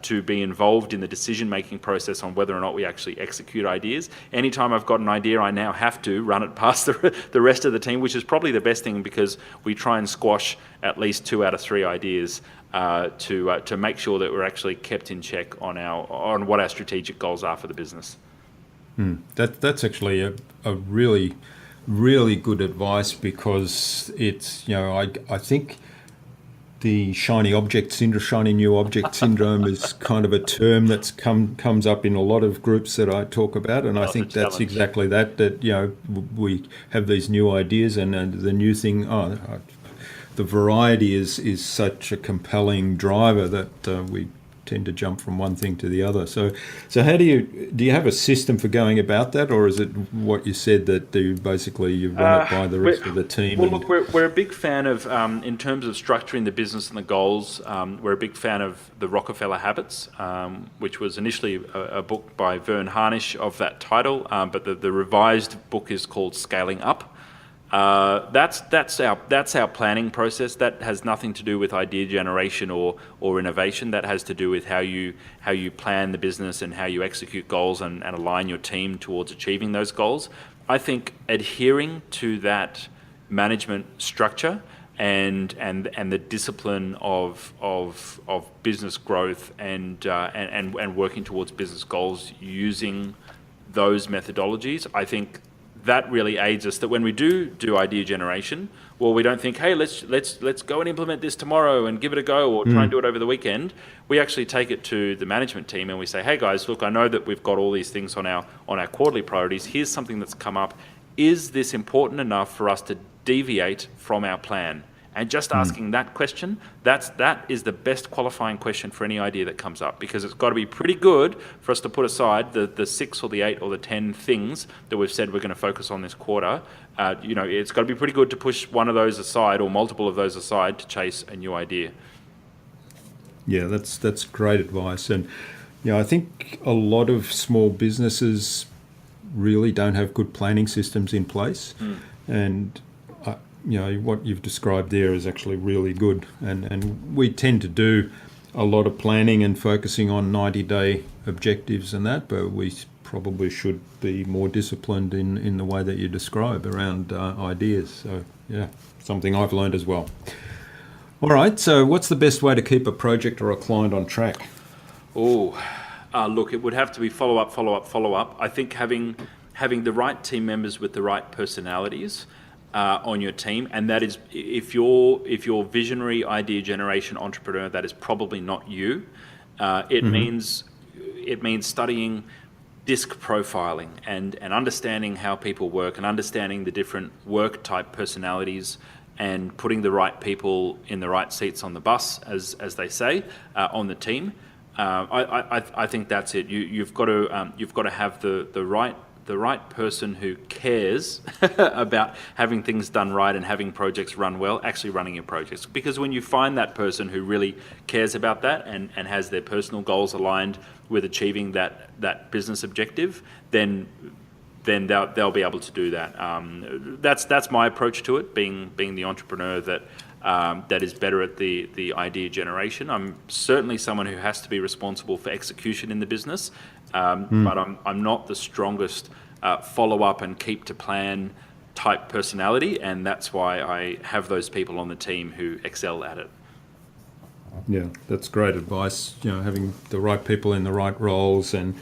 to be involved in the decision-making process on whether or not we actually execute ideas. Anytime I've got an idea, I now have to run it past the rest of the team, which is probably the best thing because we try and squash at least 2 out of 3 ideas to make sure that we're actually kept in check on what our strategic goals are for the business. That's actually a really good advice because it's, I think the shiny new object syndrome is kind of a term that's comes up in a lot of groups that I talk about, and I think that's exactly that we have these new ideas and the new thing. The variety is such a compelling driver that we tend to jump from one thing to the other. So how do you have a system for going about that, or is it what you said that you run it by the rest of the team? Well, look, we're a big fan of, in terms of structuring the business and the goals, we're a big fan of the Rockefeller Habits, which was initially a book by Vern Harnish of that title, but the revised book is called Scaling Up. That's our planning process. That has nothing to do with idea generation or innovation. That has to do with how you plan the business and how you execute goals and align your team towards achieving those goals. I think adhering to that management structure and the discipline of business growth and working towards business goals using those methodologies, I think that really aids us, that when we do idea generation, well, we don't think, hey, let's go and implement this tomorrow and give it a go or try and do it over the weekend. We actually take it to the management team and we say, hey guys, look, I know that we've got all these things on our quarterly priorities. Here's something that's come up. Is this important enough for us to deviate from our plan? And just asking that question, that is the best qualifying question for any idea that comes up, because it's got to be pretty good for us to put aside the 6 or the 8 or the 10 things that we've said we're going to focus on this quarter. It's got to be pretty good to push one of those aside or multiple of those aside to chase a new idea. Yeah, that's great advice. And I think a lot of small businesses really don't have good planning systems in place. And what you've described there is actually really good. And we tend to do a lot of planning and focusing on 90-day objectives and that, but we probably should be more disciplined in the way that you describe around ideas. So, yeah, something I've learned as well. All right, so what's the best way to keep a project or a client on track? Look, it would have to be follow up. I think having the right team members with the right personalities on your team, and that is, if you're visionary idea generation entrepreneur, that is probably not you. It means studying disc profiling and understanding how people work and understanding the different work type personalities and putting the right people in the right seats on the bus, as they say, on the team. I think that's it. You've got to have the right person who cares about having things done right and having projects run well, actually running your projects. Because when you find that person who really cares about that and has their personal goals aligned with achieving that business objective, then they'll be able to do that. That's my approach to it, being the entrepreneur that that is better at the idea generation. I'm certainly someone who has to be responsible for execution in the business, but I'm not the strongest follow up and keep to plan type personality, and that's why I have those people on the team who excel at it. Yeah, that's great advice. Having the right people in the right roles and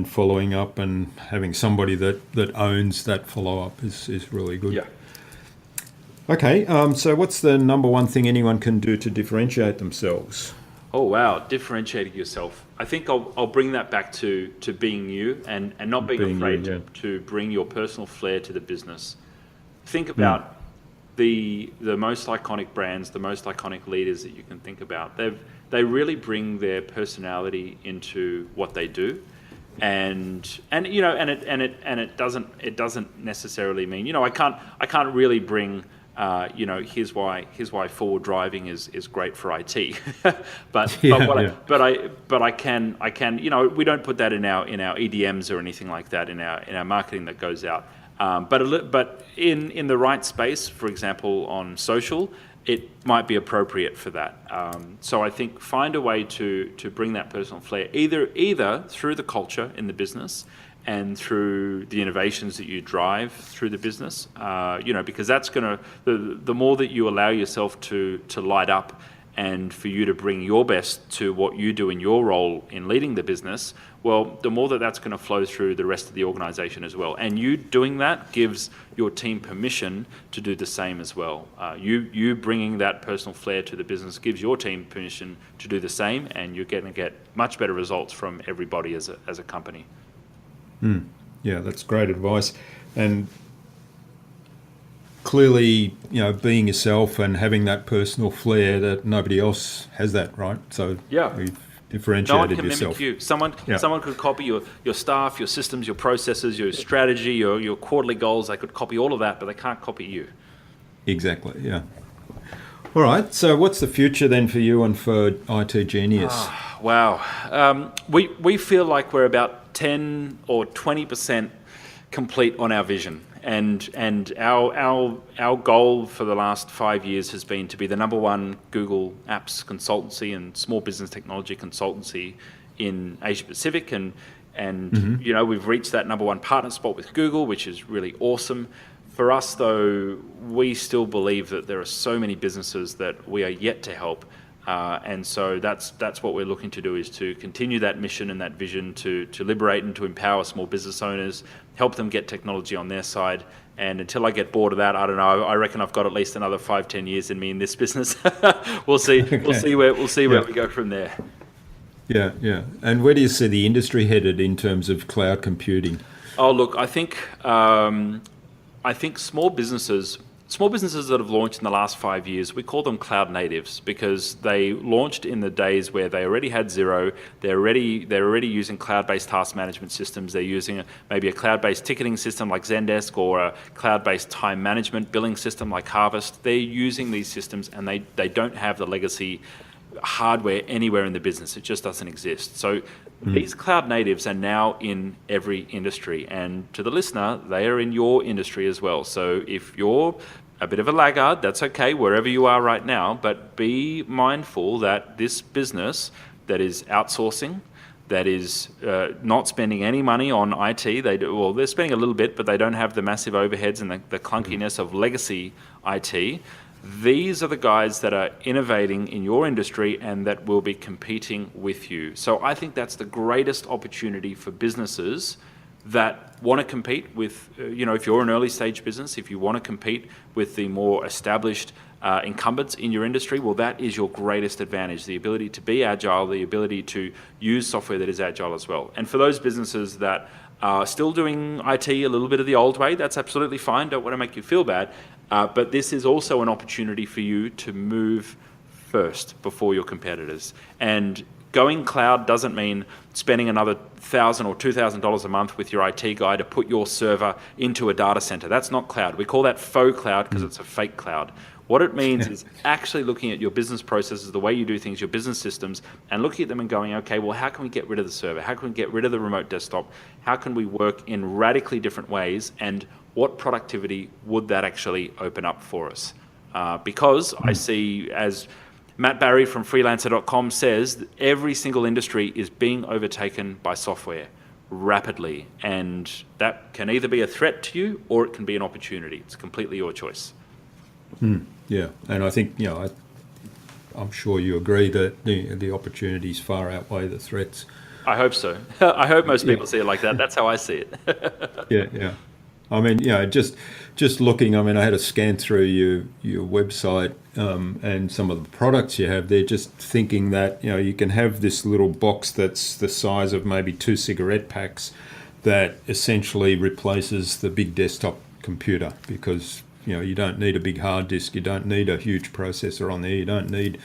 following up and having somebody that owns that follow up is really good. Yeah. Okay, so what's the number one thing anyone can do to differentiate themselves? Oh wow, differentiating yourself. I think I'll bring that back to being you and not being afraid to bring your personal flair to the business. Think about the most iconic brands, the most iconic leaders that you can think about. They really bring their personality into what they do. And it doesn't necessarily mean, I can't really bring here's why forward driving is great for IT, but I can we don't put that in our EDMs or anything like that in our marketing that goes out, but in the right space, for example on social, it might be appropriate for that. So I think find a way to bring that personal flair either through the culture in the business and through the innovations that you drive through the business, because that's the more that you allow yourself to light up and for you to bring your best to what you do in your role in leading the business, well, the more that's going to flow through the rest of the organization as well. And you doing that gives your team permission to do the same as well. You bringing that personal flair to the business gives your team permission to do the same, and you're going to get much better results from everybody as a company. Yeah, that's great advice. And clearly, being yourself and having that personal flair that nobody else has that, right? So you've differentiated no one can yourself. Mimic you. Someone could copy your staff, your systems, your processes, your strategy, your quarterly goals. They could copy all of that, but they can't copy you. Exactly, yeah. All right, so what's the future then for you and for itGenius? Wow. We feel like we're about 10 or 20% complete on our vision, and our goal for the last 5 years has been to be the number one Google Apps consultancy and small business technology consultancy in Asia Pacific, and we've reached that number one partner spot with Google, which is really awesome. For us, though, we still believe that there are so many businesses that we are yet to help. And so that's what we're looking to do, is to continue that mission and that vision to liberate and to empower small business owners, help them get technology on their side. And until I get bored of that, I don't know. I reckon I've got at least another 5-10 years in me in this business. We'll see. Okay. We'll see where we go from there. Yeah. And where do you see the industry headed in terms of cloud computing? Oh, look, I think small businesses that have launched in the last 5 years, we call them cloud natives because they launched in the days where they already had Xero. They're already using cloud-based task management systems. They're using maybe a cloud-based ticketing system like Zendesk or a cloud-based time management billing system like Harvest. They're using these systems and they don't have the legacy hardware anywhere in the business. It just doesn't exist. So these cloud natives are now in every industry, and to the listener, they are in your industry as well. So if you're a bit of a laggard, that's okay, wherever you are right now, but be mindful that this business that is outsourcing, that is not spending any money on IT, they're spending a little bit, but they don't have the massive overheads and the clunkiness of legacy IT. These are the guys that are innovating in your industry and that will be competing with you. So I think that's the greatest opportunity for businesses that want to compete with, if you're an early stage business, if you want to compete with the more established incumbents in your industry, well, that is your greatest advantage, the ability to be agile, the ability to use software that is agile as well. And for those businesses that are still doing IT a little bit of the old way, that's absolutely fine. Don't want to make you feel bad. But this is also an opportunity for you to move first before your competitors. And going cloud doesn't mean spending another $1,000 or $2,000 a month with your IT guy to put your server into a data center. That's not cloud. We call that faux cloud because it's a fake cloud. What it means is actually looking at your business processes, the way you do things, your business systems, and looking at them and going, okay, well, how can we get rid of the server? How can we get rid of the remote desktop? How can we work in radically different ways? And what productivity would that actually open up for us? because I see, as Matt Barry from freelancer.com says, every single industry is being overtaken by software rapidly, and that can either be a threat to you or it can be an opportunity. It's completely your choice. Yeah, and I think, I'm sure you agree that the opportunities far outweigh the threats. I hope so. I hope most people see it like that. That's how I see it. Yeah. I mean, just looking, I mean, I had a scan through your website and some of the products you have there, just thinking that, you can have this little box that's the size of maybe 2 cigarette packs that essentially replaces the big desktop computer, because, you don't need a big hard disk, you don't need a huge processor on there, you don't need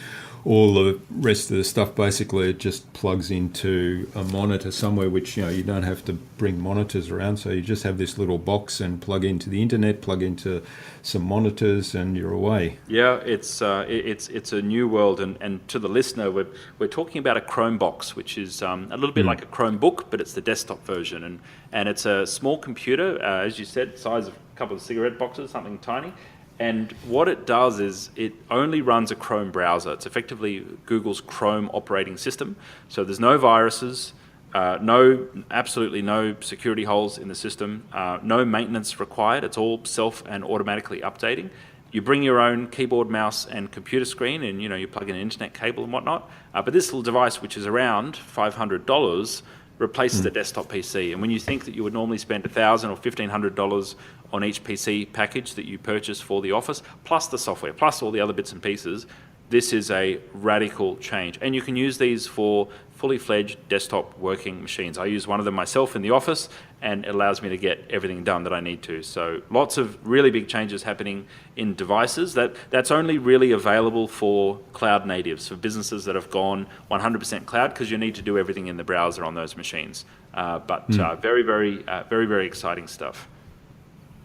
all the rest of the stuff. Basically, it just plugs into a monitor somewhere, which, you don't have to bring monitors around. So you just have this little box and plug into the internet, plug into some monitors, and you're away. Yeah, it's a new world. And to the listener, we're talking about a Chromebox, which is a little bit like a Chromebook, but it's the desktop version. And it's a small computer, as you said, size of a couple of cigarette boxes, something tiny. And what it does is it only runs a Chrome browser. It's effectively Google's Chrome operating system. So there's no viruses, absolutely no security holes in the system, no maintenance required. It's all self and automatically updating. You bring your own keyboard, mouse, and computer screen, and you plug in an internet cable and whatnot. But this little device, which is around $500, replaces a desktop PC. And when you think that you would normally spend $1,000 or $1,500 on each PC package that you purchase for the office, plus the software, plus all the other bits and pieces, this is a radical change. And you can use these for fully fledged desktop working machines. I use one of them myself in the office, and it allows me to get everything done that I need to. So lots of really big changes happening in devices. That's only really available for cloud natives, for businesses that have gone 100% cloud, because you need to do everything in the browser on those machines. Very, very exciting stuff.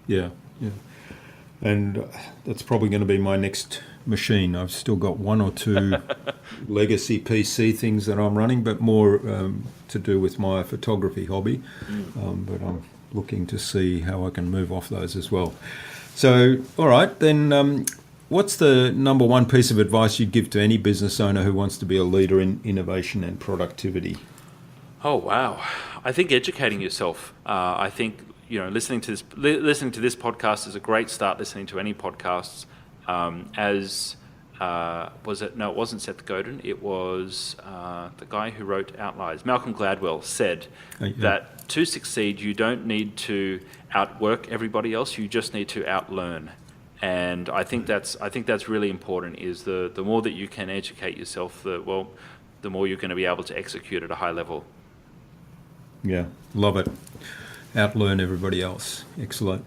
Yeah. And that's probably going to be my next machine. I've still got 1 or 2 legacy PC things that I'm running, but more to do with my photography hobby. But I'm looking to see how I can move off those as well. So, all right, then what's the number one piece of advice you'd give to any business owner who wants to be a leader in innovation and productivity? Oh, wow. I think educating yourself. I think listening to this podcast is a great start. Listening to any podcasts, it wasn't Seth Godin. It was the guy who wrote Outliers. Malcolm Gladwell said that to succeed, you don't need to outwork everybody else. You just need to outlearn. And I think that's really important. Is the more that you can educate yourself, the more you're going to be able to execute at a high level. Yeah, love it. Outlearn everybody else. Excellent.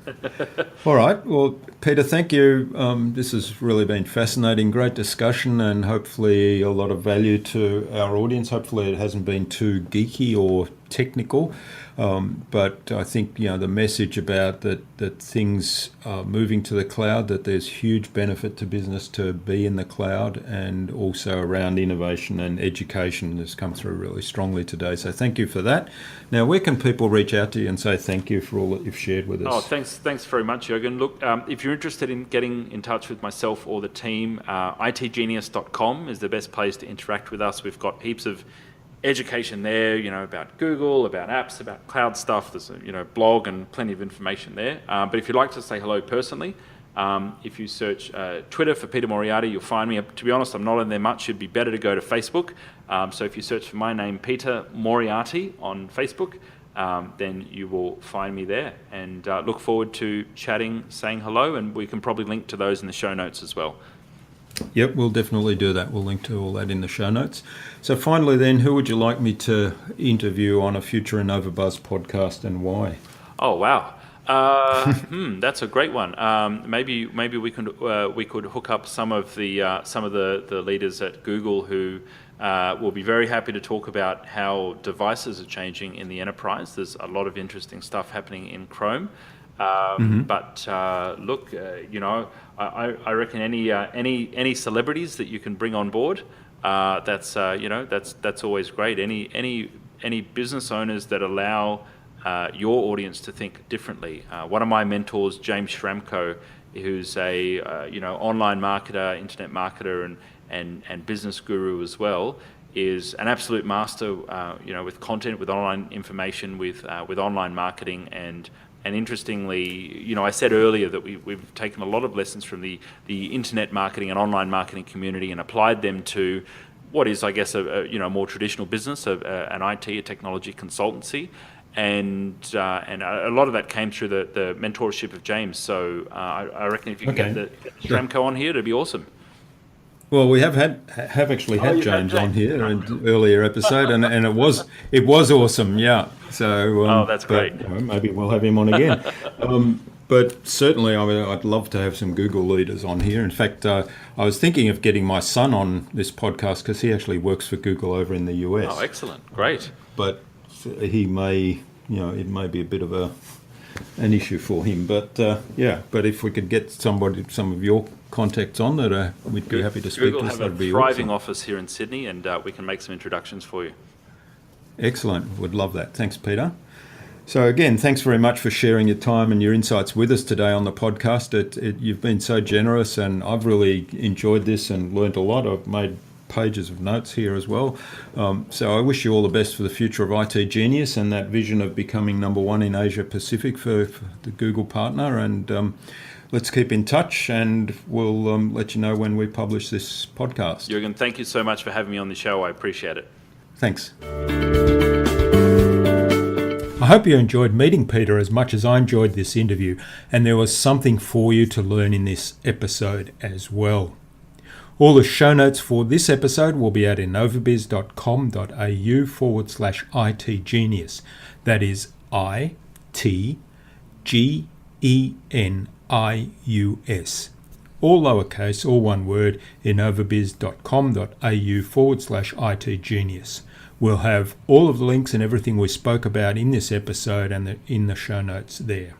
All right. Well, Peter, thank you. This has really been fascinating. Great discussion, and hopefully a lot of value to our audience. Hopefully it hasn't been too geeky or technical. But I think, the message about that things are moving to the cloud, that there's huge benefit to business to be in the cloud, and also around innovation and education has come through really strongly today. So thank you for that. Now, where can people reach out to you and say thank you for all that you've shared with us? Oh, thanks very much, Jürgen. Look, if you're interested in getting in touch with myself or the team, itGenius.com is the best place to interact with us. We've got heaps of education there, about Google, about apps, about cloud stuff. There's a blog and plenty of information there. But if you'd like to say hello personally, if you search Twitter for Peter Moriarty, you'll find me. To be honest, I'm not on there much. It'd be better to go to Facebook. So if you search for my name, Peter Moriarty, on Facebook, then you will find me there. And look forward to chatting, saying hello, and we can probably link to those in the show notes as well. Yep, we'll definitely do that. We'll link to all that in the show notes. So finally then, who would you like me to interview on a future InnovaBuzz podcast, and why? Oh, wow. That's a great one. Maybe we could hook up some of the leaders at Google who will be very happy to talk about how devices are changing in the enterprise. There's a lot of interesting stuff happening in Chrome. But look, I reckon any celebrities that you can bring on board, that's always great. Any business owners that allow your audience to think differently. One of my mentors, James Schramko, who's a online marketer, internet marketer, and business guru as well, is an absolute master, with content, with online information, with online marketing, and interestingly, I said earlier that we've taken a lot of lessons from the internet marketing and online marketing community and applied them to what is, I guess, a more traditional business, an IT, a technology consultancy, and a lot of that came through the mentorship of James. So I reckon if you can get the Shramco on here, it'd be awesome. Well, we have actually had James on here in an earlier episode, and it was awesome, yeah. So that's great. Maybe we'll have him on again. But certainly, I'd love to have some Google leaders on here. In fact, I was thinking of getting my son on this podcast because he actually works for Google over in the US. Oh, excellent, great. But he may, it may be a bit of an issue for him. But but if we could get some of your contacts on that, we'd be happy to speak to us. Google have a thriving office here in Sydney, and we can make some introductions for you. Excellent. Would love that. Thanks, Peter. So again, thanks very much for sharing your time and your insights with us today on the podcast. You've been so generous, and I've really enjoyed this and learned a lot. I've made pages of notes here as well. So I wish you all the best for the future of itGenius and that vision of becoming number one in Asia Pacific for the Google partner. And let's keep in touch, and we'll let you know when we publish this podcast. Jürgen, thank you so much for having me on the show. I appreciate it. Thanks. I hope you enjoyed meeting Peter as much as I enjoyed this interview, and there was something for you to learn in this episode as well. All the show notes for this episode will be at innovabiz.com.au/itGenius. That is ITGENIUS. All lowercase, all one word, innovabiz.com.au/itGenius. We'll have all of the links and everything we spoke about in this episode and in the show notes there.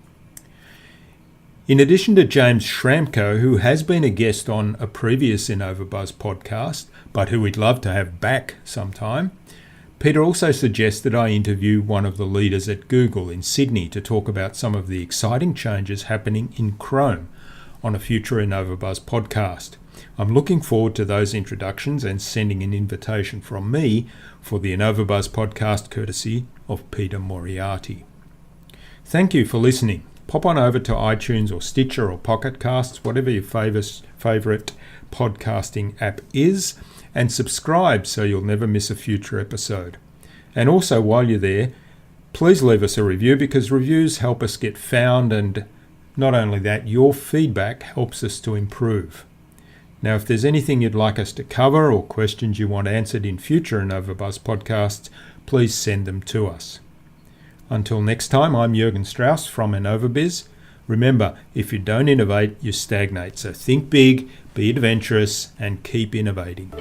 In addition to James Shramco, who has been a guest on a previous InnovaBuzz podcast, but who we'd love to have back sometime, Peter also suggested I interview one of the leaders at Google in Sydney to talk about some of the exciting changes happening in Chrome on a future InnovaBuzz podcast. I'm looking forward to those introductions and sending an invitation from me for the InnovaBuzz podcast courtesy of Peter Moriarty. Thank you for listening. Pop on over to iTunes or Stitcher or Pocket Casts, whatever your favourite podcasting app is, and subscribe so you'll never miss a future episode. And also, while you're there, please leave us a review, because reviews help us get found, and not only that, your feedback helps us to improve. Now, if there's anything you'd like us to cover or questions you want answered in future InnovaBuzz podcasts, please send them to us. Until next time, I'm Jürgen Strauss from InnovaBiz. Remember, if you don't innovate, you stagnate. So think big, be adventurous, and keep innovating.